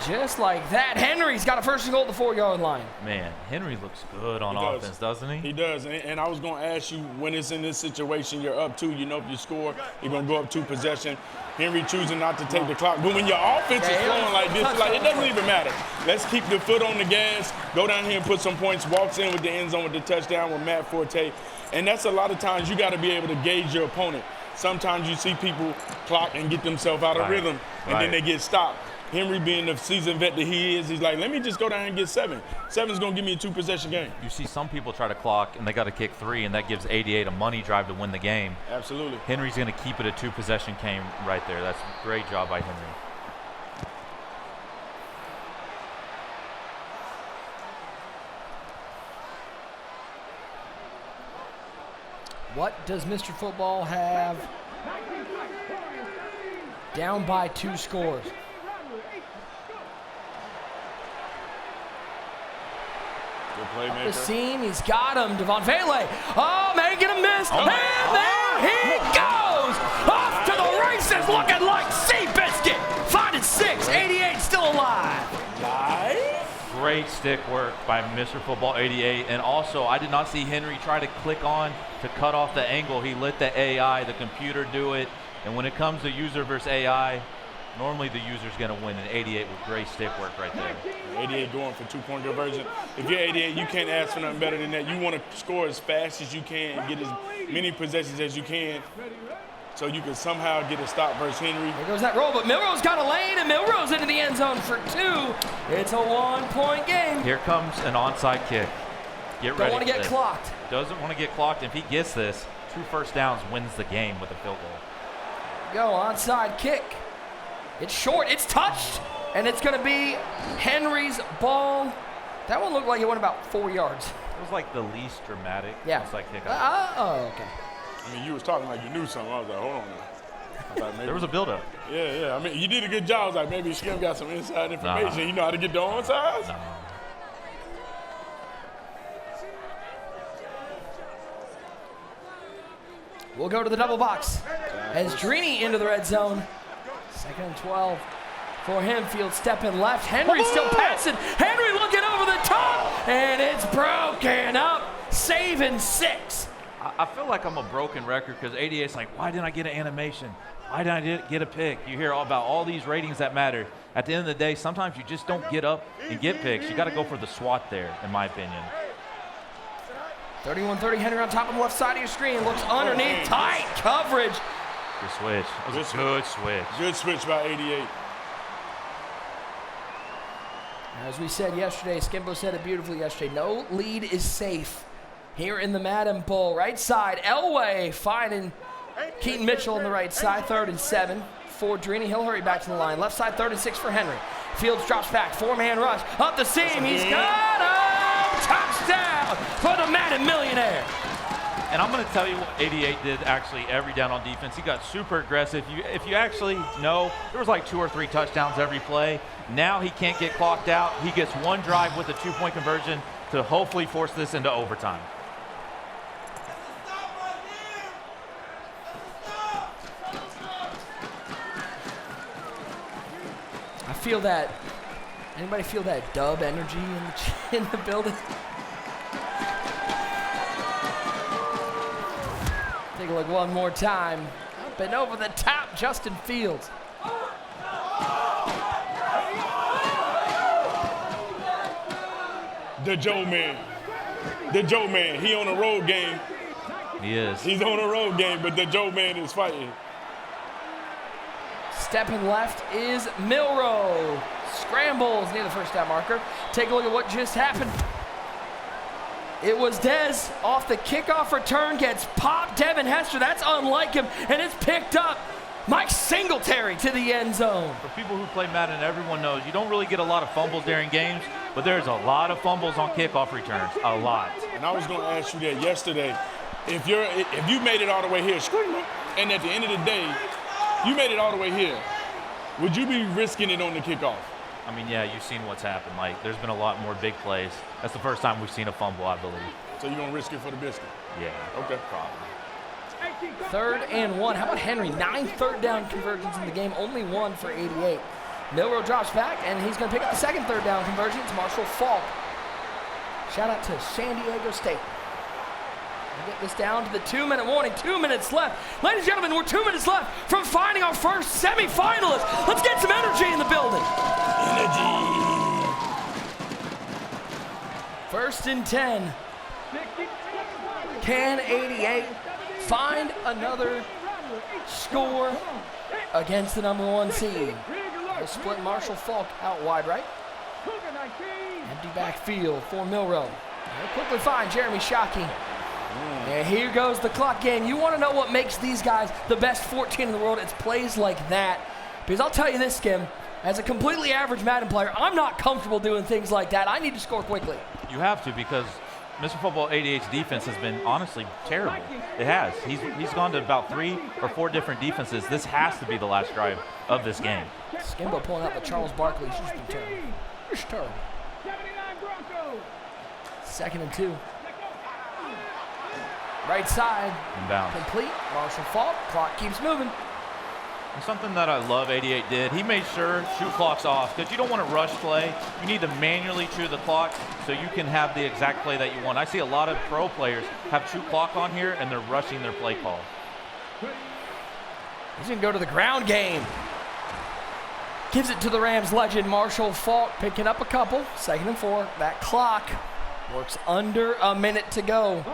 Just like that. Henry's got a first and goal at the 4-yard line. Man, Henry looks good on offense, doesn't he? He does. And I was going to ask you, when it's in this situation, you're up 2. You know, if you score, you're going to go up 2 possession. Henry choosing not to take the clock. But when your offense is flowing like this, it doesn't even matter. Let's keep the foot on the gas, go down here and put some points, walks in with the end zone with the touchdown with Matt Forte. And that's a lot of times you got to be able to gauge your opponent. Sometimes you see people clock and get themselves out of rhythm, and then they get stopped. Henry, being the seasoned vet that he is, he's like, let me just go down and get 7. 7's going to give me a 2-possession game. You see some people try to clock, and they got to kick 3, and that gives 88 a money drive to win the game. Absolutely. Henry's going to keep it a 2-possession game right there. That's a great job by Henry. What does Mr. Football have? Down by 2 scores. Good playmaker. The seam, he's got him. Devon Vele. Oh, making a miss. And there he goes. Off to the races, looking like Seabiscuit. 5-6. 88 still alive. Great stick work by MrFootball88. And also, I did not see Henry try to click on to cut off the angle. He let the AI, the computer, do it. And when it comes to user versus AI, normally the user's going to win. And 88 with great stick work right there. 88 going for 2-point conversion. If you're 88, you can't ask for nothing better than that. You want to score as fast as you can and get as many possessions as you can so you can somehow get a stop versus Henry. There goes that roll, but Milrose got a lane, and Milrose into the end zone for 2. It's a 1-point game. Here comes an onside kick. Get ready. Don't want to get clocked. Doesn't want to get clocked. If he gets this, 2 first downs, wins the game with a field goal. Go, onside kick. It's short, it's touched, and it's going to be Henry's ball. That one looked like it went about 4 yards. It was like the least dramatic onside kick. Okay. I mean, you was talking like you knew something. I was like, hold on now. I thought maybe, there was a buildup. Yeah. I mean, you did a good job. I was like, maybe Skip got some inside information. Nah. You know how to get the onsides? No. We'll go to the double box as Drini into the red zone. 2nd and 12 for him. Field stepping left. Henry still passing. Henry looking over the top, and it's broken up. Saving 6. I feel like I'm a broken record because 88's like, why didn't I get an animation? Why didn't I get a pick? You hear all about all these ratings that matter. At the end of the day, sometimes you just don't get up and get picks. You got to go for the SWAT there, in my opinion. 31-30, Henry on top of the left side of your screen. Looks underneath, tight coverage. Good switch. That was a good switch. Good switch by 88. As we said yesterday, Skimbo said it beautifully yesterday, no lead is safe here in the Madden Bowl. Right side, Elway finding Keaton Mitchell on the right side. 3rd and 7 for Drini. He'll hurry back to the line. Left side, 3rd and 6 for Henry. Fields drops back, 4-man rush. Up the seam, he's got him! Touchdown for the Madden millionaire. And I'm going to tell you what 88 did actually every down on defense. He got super aggressive. If you actually know, there was like 2 or 3 touchdowns every play. Now he can't get clocked out. He gets 1 drive with a 2-point conversion to hopefully force this into overtime. I feel that. Anybody feel that dub energy in the building? Take a look one more time. Up and over the top, Justin Fields. The Joe Man. The Joe Man. He on a road game. He is. He's on a road game, but the Joe Man is fighting. Stepping left is Milroe. Scrambles near the first down marker. Take a look at what just happened. It was Dez off the kickoff return, gets popped. Devin Hester, that's unlike him, and it's picked up Mike Singletary to the end zone. For people who play Madden, everyone knows you don't really get a lot of fumbles during games, but there's a lot of fumbles on kickoff returns, a lot. And I was going to ask you that yesterday. If you made it all the way here, and at the end of the day, you made it all the way here, would you be risking it on the kickoff? I mean, yeah, you've seen what's happened. Like, there's been a lot more big plays. That's the first time we've seen a fumble, I believe. So you're going to risk it for the biscuit? Yeah. Okay. Probably. 3rd and 1. How about Henry? 9 third down conversions in the game, only 1 for 88. Milroe drops back, and he's going to pick up the second third down conversion. It's Marshall Faulk. Shout out to San Diego State. We'll get this down to the 2-minute warning. 2 minutes left. Ladies and gentlemen, we're 2 minutes left from finding our first semifinalist. Let's get some energy in the building. Energy. 1st and 10. Can 88 find another score against the number 1 seed? They'll split Marshall Faulk out wide right. Empty backfield for Milroe. They'll quickly find Jeremy Shockey. And here goes the clock game. You want to know what makes these guys the best 14 in the world? It's plays like that. Because I'll tell you this, Skim, as a completely average Madden player, I'm not comfortable doing things like that. I need to score quickly. You have to, because MrFootball88's defense has been honestly terrible. It has. He's gone to about 3 or 4 different defenses. This has to be the last drive of this game. Skimbo pulling out the Charles Barkley. She's been terrible. It's terrible. 2nd and 2. Right side. Inbound. Complete. Marshall Faulk. Clock keeps moving. And something that I love 88 did, he made sure shoot clock's off, because you don't want to rush play. You need to manually chew the clock so you can have the exact play that you want. I see a lot of pro players have chew clock on here, and they're rushing their play call. He's going to go to the ground game. Gives it to the Rams legend, Marshall Faulk, picking up a couple. 2nd and 4. That clock works under a minute to go.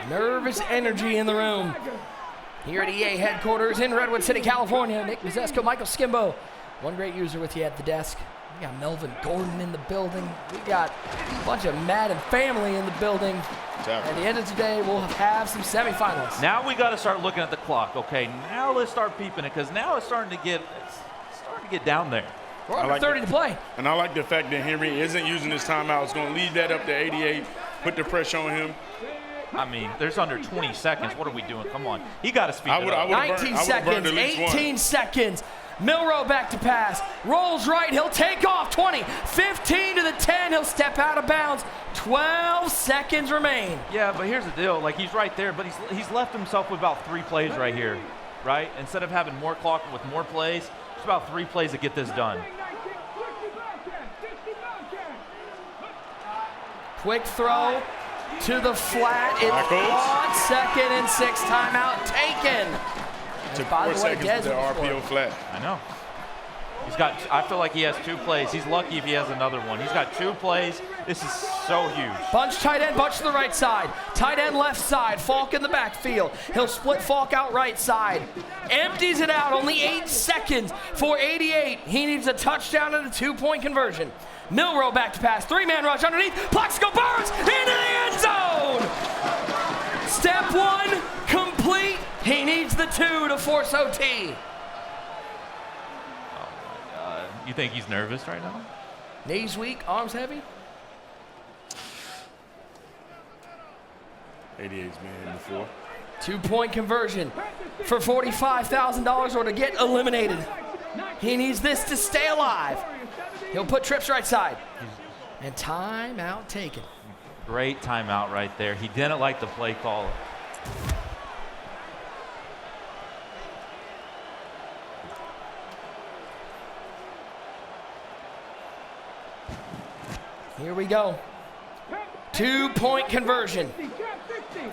Nervous energy in the room. Here at EA headquarters in Redwood City, California. Nick Mazesco, Michael Skimbo. One great user with you at the desk. We got Melvin Gordon in the building. We got a bunch of Madden family in the building. At the end of today, we'll have some semifinals. Now we got to start looking at the clock. Okay, now let's start peeping it, because now it's starting to get down there. We're under 30 to play. And I like the fact that Henry isn't using his timeout. It's going to leave that up to 88, put the pressure on him. I mean, there's under 20 seconds. What are we doing? Come on. He got to speed it up. 19 seconds, 18 seconds. Milroe back to pass. Rolls right. He'll take off. 20, 15 to the 10. He'll step out of bounds. 12 seconds remain. Yeah, but here's the deal. Like, he's right there, but he's left himself with about 3 plays right here, right? Instead of having more clock with more plays, it's about 3 plays to get this done. Quick throw to the flat. It's on 2nd and 6. Timeout taken. Took 4 seconds to the RPO flat. I know. I feel like he has 2 plays. He's lucky if he has another one. He's got 2 plays. This is so huge. Bunch tight end, bunch to the right side. Tight end left side. Faulk in the backfield. He'll split Faulk out right side. Empties it out. Only 8 seconds for 88. He needs a touchdown and a 2-point conversion. Milroe back to pass. 3-man rush underneath. Plaxico Burress into the end zone. Step 1 complete. He needs the 2 to force OT. You think he's nervous right now? Knees weak, arms heavy. 88's been before. 2-point conversion for $45,000 or to get eliminated. He needs this to stay alive. He'll put trips right side. And timeout taken. Great timeout right there. He didn't like the play call. Here we go. 2-point conversion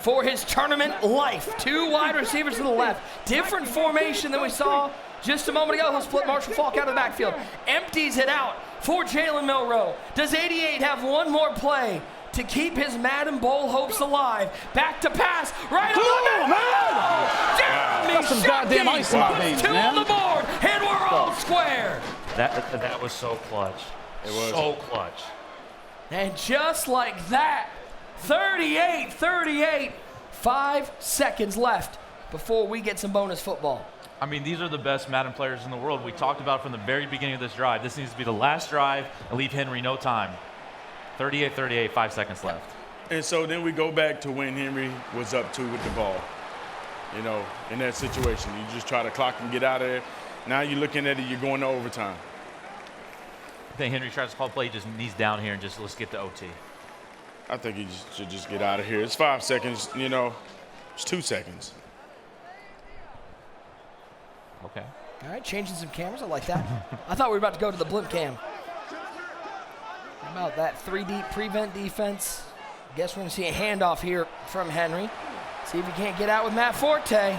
for his tournament life. 2 wide receivers to the left. Different formation than we saw just a moment ago. He'll split Marshall Faulk out of the backfield. Empties it out for Jalen Milroe. Does 88 have one more play to keep his Madden Bowl hopes alive? Back to pass. Right on the Jeremy some goddamn ice in my veins, 2 on the board, and we're all square. That was so clutch. It was. So clutch. And just like that, 38-38. 5 seconds left before we get some bonus football. I mean, these are the best Madden players in the world. We talked about it from the very beginning of this drive. This needs to be the last drive and leave Henry no time. 38-38, 5 seconds left. And so then we go back to when Henry was up 2 with the ball. You know, in that situation, you just try to clock and get out of there. Now you're looking at it, you're going to overtime. I think Henry tries to call play, he just knees down here and just let's get to OT. I think he should just get out of here. It's 5 seconds, you know, it's 2 seconds. Okay. All right, changing some cameras. I like that. I thought we were about to go to the blimp cam. How about that 3D prevent defense? Guess we're going to see a handoff here from Henry. See if he can't get out with Matt Forte.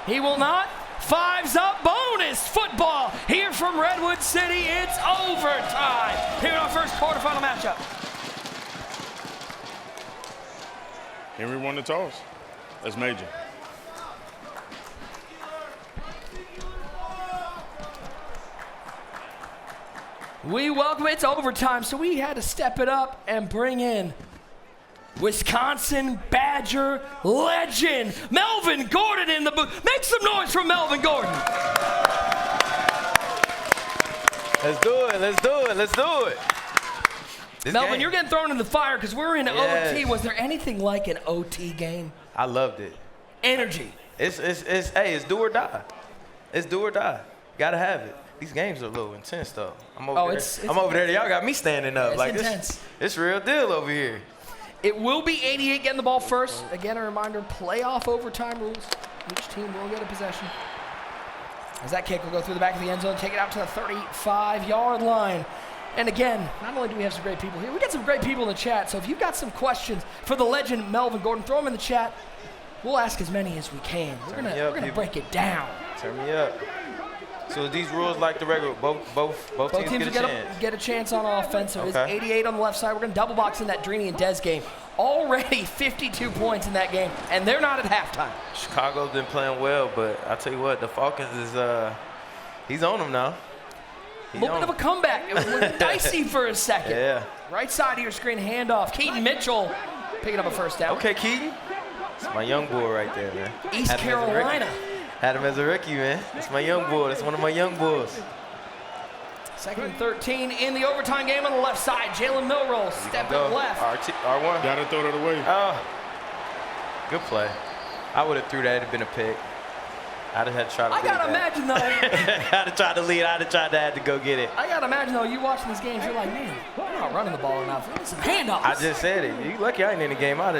He will not. 5's up, bonus football here from Redwood City. It's overtime here in our first quarterfinal matchup. Henry won the toss. That's major. We welcome it. It's overtime, so we had to step it up and bring in Wisconsin Badger legend, Melvin Gordon in the booth. Make some noise for Melvin Gordon. Let's do it. Let's do it. Let's do it. Melvin, you're getting thrown in the fire because we're in OT. Was there anything like an OT game? I loved it. Energy. It's do or die. It's do or die. Gotta have it. These games are a little intense though. I'm over there. Y'all got me standing up. It's like intense. It's real deal over here. It will be 88 getting the ball first. Again, a reminder, playoff overtime rules. Each team will get a possession. As that kick will go through the back of the end zone, take it out to the 35-yard line. And again, not only do we have some great people here, we got some great people in the chat. So if you've got some questions for the legend Melvin Gordon, throw them in the chat. We'll ask as many as we can. We're gonna break it down. Turn me up. So these rules like the regular, both teams get a chance on offense. So okay. It's 88 on the left side. We're going to double box in that Drini and Dez game. Already 52 points in that game, and they're not at halftime. Chicago's been playing well, but I tell you what, the Falcons is he's on them now. A little bit of a comeback. It was dicey for a second. Yeah. Right side of your screen, handoff. Keaton Mitchell picking up a first down. Okay, Keaton. That's my young boy right there, man. East Carolina. Had him as a rookie, man. That's my young boy. That's one of my young boys. 2nd and 13 in the overtime game on the left side. Jalen Milroe stepping left. R1. Gotta throw that away. Oh, good play. I would have threw that. It'd have been a pick. I'd have had to try to lead. I gotta imagine though. I'd have tried to lead. I'd have tried to go get it. I gotta imagine though, you watching these games, you're like, man, we're not running the ball enough. We need some handoffs. I just said it. You lucky I ain't in the game. I'd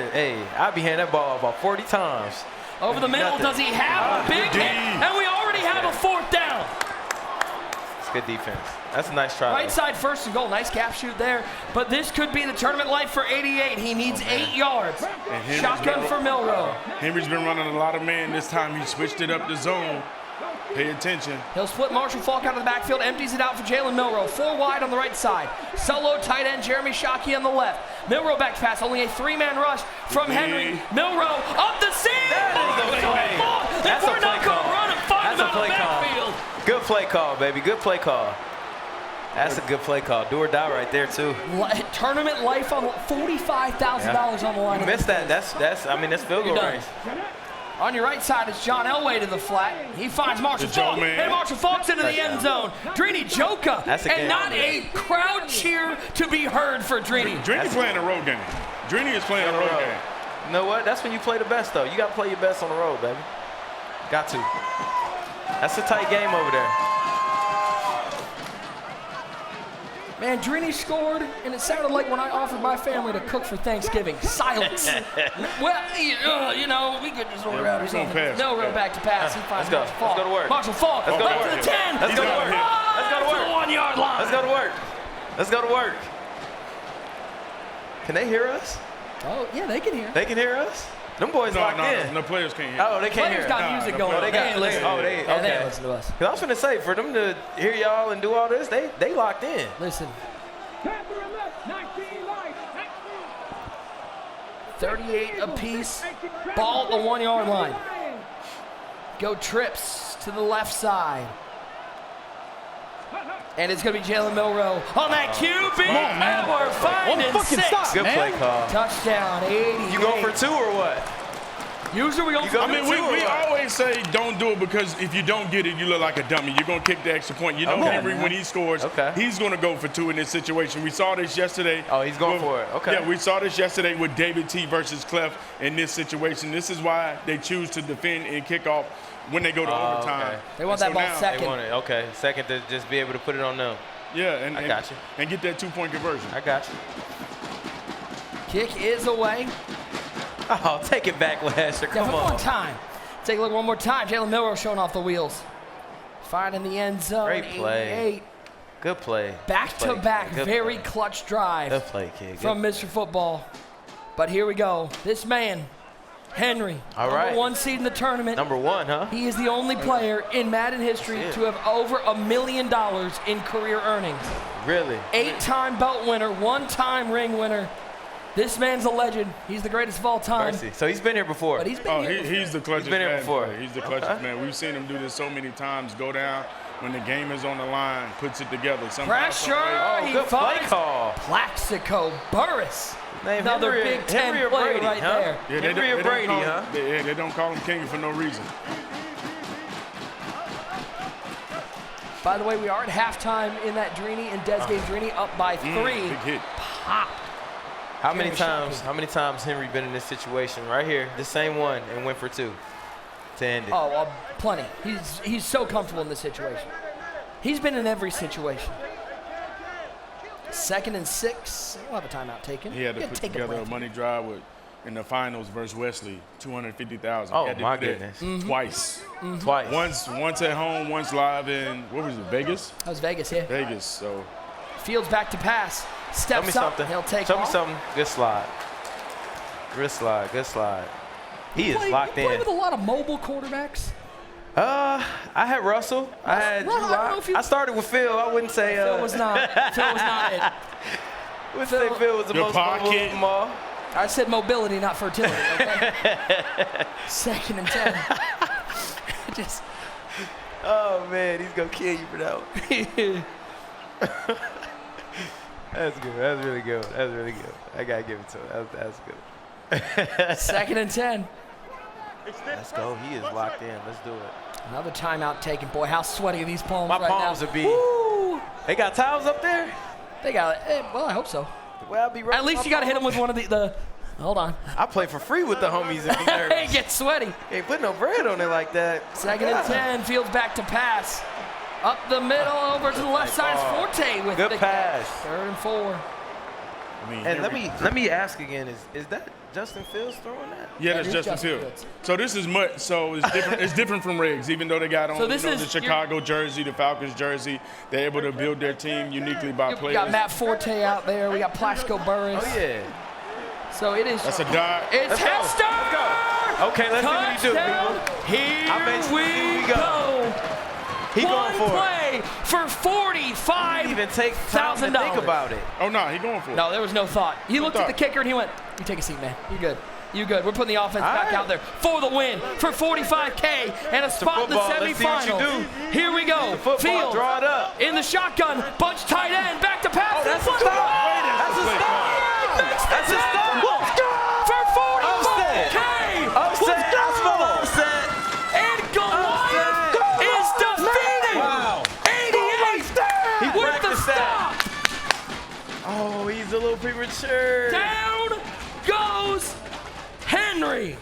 be handing that ball about 40 times. Over the middle, does he have a big hit? And we already have a 4th down. It's good defense. That's a nice try. Right side 1st and goal. Nice gap shoot there. But this could be the tournament life for 88. He needs 8 yards. Shotgun for Milroe. Henry's been running a lot of man. This time he switched it up the zone. Pay attention. He'll split Marshall Falk out of the backfield, empties it out for Jalen Milroe. 4 wide on the right side. Solo tight end Jeremy Shockey on the left. Milroe back pass, only a 3-man rush from Henry. Milroe up the seam. That's a play call. That's a play call. Good play call, baby. Good play call. That's a good play call. Do or die right there too. Tournament life on $45,000 on the line. You missed that. That's field goal range. On your right side, it's John Elway to the flat. He finds Marshall Falk, and Marshall Falk's into the end zone. Drini Joka, and not a crowd cheer to be heard for Drini. Drini's playing a road game. Drini is playing a road game. You know what? That's when you play the best, though. You got to play your best on the road, baby. Got to. That's a tight game over there. Man, Drini scored, and it sounded like when I offered my family to cook for Thanksgiving. Silence. Well, you know, we could just order out or something. No real back to pass. He finds Marshall Falk. Let's go to work. Marshall Falk. Let's go to to the 10. Let's go to work. Let's go to work. To the 1-yard line. Let's go to work. Let's go to work. Can they hear us? Oh, yeah, they can hear. They can hear us? Them boys locked in. No, players can't hear. Oh, they can't hear. Players got music going on. They ain't listening. Oh, they ain't listening to us. Because I was going to say, for them to hear y'all and do all this, they locked in. Listen. 38 apiece. Ball at the 1-yard line. Go trips to the left side. And it's going to be Jalen Milroe on that QB power, finding 6. Good play call. Touchdown, 88. You go for 2 or what? Usually we go for 2. I mean, we always say don't do it because if you don't get it, you look like a dummy. You're going to kick the extra point. You know Henry, when he scores, he's going to go for 2 in this situation. We saw this yesterday. Oh, he's going for it. Okay. Yeah, we saw this yesterday with David T versus Clef in this situation. This is why they choose to defend and kick off when they go to overtime. Okay. They want that ball second. They want it. Okay, second to just be able to put it on them. Yeah, and I got you. And get that 2-point conversion. I got you. Kick is away. Oh, take it back, Lasher. Come on. One more time. Take a look one more time. Jalen Milroe showing off the wheels. Finding the end zone. Great play. 88. Good play. Back-to-back, very clutch drive. Good play, kid. From Mr. Football. But here we go. This man, Henry, number 1 seed in the tournament. Number 1, huh? He is the only player in Madden history to have over $1 million in career earnings. Really? 8-time belt winner, 1-time ring winner. This man's a legend. He's the greatest of all time. Mercy. So he's been here before. But he's been here before. He's the clutchest He's been here man. before. He's the clutchest man. We've seen him do this so many times. Go down when the game is on the line, puts it together. Pressure. Oh, good play call. Plaxico Burris. Name Another Henry, Big Ten Henry player Brady, right huh? there. Yeah, Henry or Brady, huh? They don't call him King for no reason. By the way, we are at halftime in that Drini and Des game. Drini up by 3. Big hit. Pop. How many times Henry been in this situation right here, the same one, and went for 2 to end it? Oh, well, plenty. He's so comfortable in this situation. He's been in every situation. 2nd and 6. We'll have a timeout taken. He had to put together a money drive in the finals versus Wesley, 250,000. Oh, my goodness. Twice. Twice. Once at home, once live in, what was it, Vegas? That was Vegas, yeah. Vegas, so. Fields back to pass. Steps up. He'll take Show off. me something. Good slide. Good slide. Good slide. He is locked in. You play with a lot of mobile quarterbacks? I had Russell. I had Drew Lock. I started with Phil. I wouldn't say. Phil was not it. I wouldn't say Phil was the most mobile of them all. I said mobility, not fertility. Okay? 2nd and 10. Just. Oh man, he's gonna kill you for that one. That's good. That's really good. That's really good. I gotta give it to him. That's good. 2nd and 10. Let's go. He is locked in. Let's do it. Another timeout taken. Boy, how sweaty are these palms My right now. palms would be. Woo! They got towels up there? They got it. Well, I hope so. Well, I'll be right. At least you got to hit them with one of the. Hold on. I play for free with the homies. Hey, get sweady. Ain't put no bread on it like that. 2nd and 10. Fields back to pass. Up the middle, over to the left side. Forte with good pass. 3rd and 4. I mean, and let me ask again: Is that Justin Fields throwing that? Yeah, that's Justin Fields. So this is much. So it's different. It's different from Riggs, even though they got on the Chicago jersey, the Falcons jersey. They're able to build their team uniquely by players. We got Matt Forte out there. We got Plaxico Burris. Oh yeah. So it is. That's a dot. It's Hester. Let's go. Okay, let's see what he do. Here we go. He going for play for $45,000. He even take time to think about it. Oh no, he going for it. No, there was no thought. He looked at the kicker and he went, "You take a seat, man. You good. You good. We're putting the offense back out there for the win for $45K and a spot in the semifinals. Here we go. Field draw it up in the shotgun. Bunch tight end. Back to pass. Oh, that's a stop. That's a stop. That's a stop. For $45K. Upset. Upset. And Goliath is defeated. Wow. 88 with the stop. Oh, he's a little premature. Down goes Henry.